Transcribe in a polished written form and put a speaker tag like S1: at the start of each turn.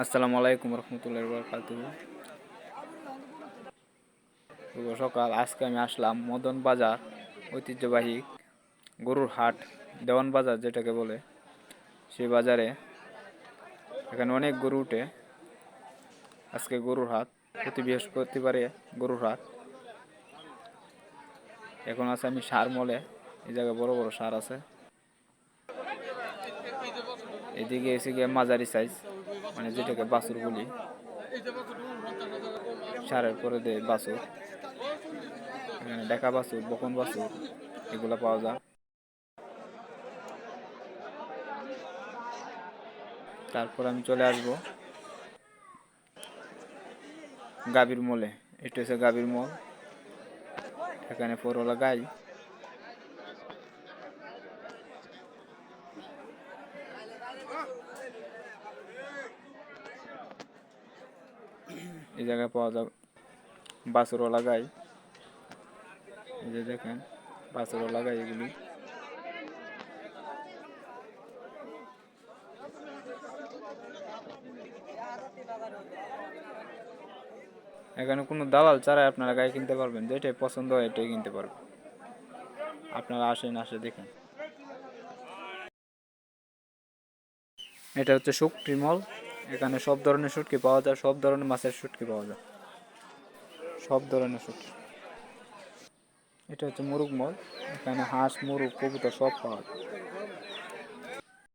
S1: আসসালামু আলাইকুম রহমতুল্লাহি ওয়া বারাকাতুহু। শুভ সকাল। আজকে আমি আসলাম মদন বাজার, ঐতিহ্যবাহী গরুর হাট, দেওয়ান বাজার যেটাকে বলে, সেই বাজারে। এখানে অনেক গরু উঠে। আজকে গরুর হাট, প্রতি বৃহস্পতিবারে গরুর হাট। এখন আছে আমি সার মলে, এই জায়গায় বড় বড় সার আছে। এদিকে এসে গিয়ে মাঝারি সাইজ, মানে যেটাকে বাছুর বলি, সারের পরে দেয় বাছুর। এখানে ডেকা বাছুর, বকন বাছুর এগুলো পাওয়া যায়। তারপর আমি চলে আসবো গাভীর মলে। এটা হচ্ছে গাভীর মল। এখানে ফোরওয়ালা গাই, এই জায়গায় পাওয়া যায় বাছুরওয়ালা গাই। এই যে দেখেন বাছুরওয়ালা গাই এগুলি। এখানে কোনো দালাল ছাড়াই আপনারা গাই কিনতে পারবেন, যেটাই পছন্দ হয় এটাই কিনতে পারবেন। আপনারা আসেন, আসে দেখেন। এটা হচ্ছে শুটকি মল। এখানে সব ধরনের শুটকি পাওয়া যায়, সব ধরনের মাছের শুটকি পাওয়া যায়, সব ধরনের শুটকি। এটা হচ্ছে মুরগ মল। এখানে হাঁস, মুরগ, কবুতর সব পাওয়া যায়।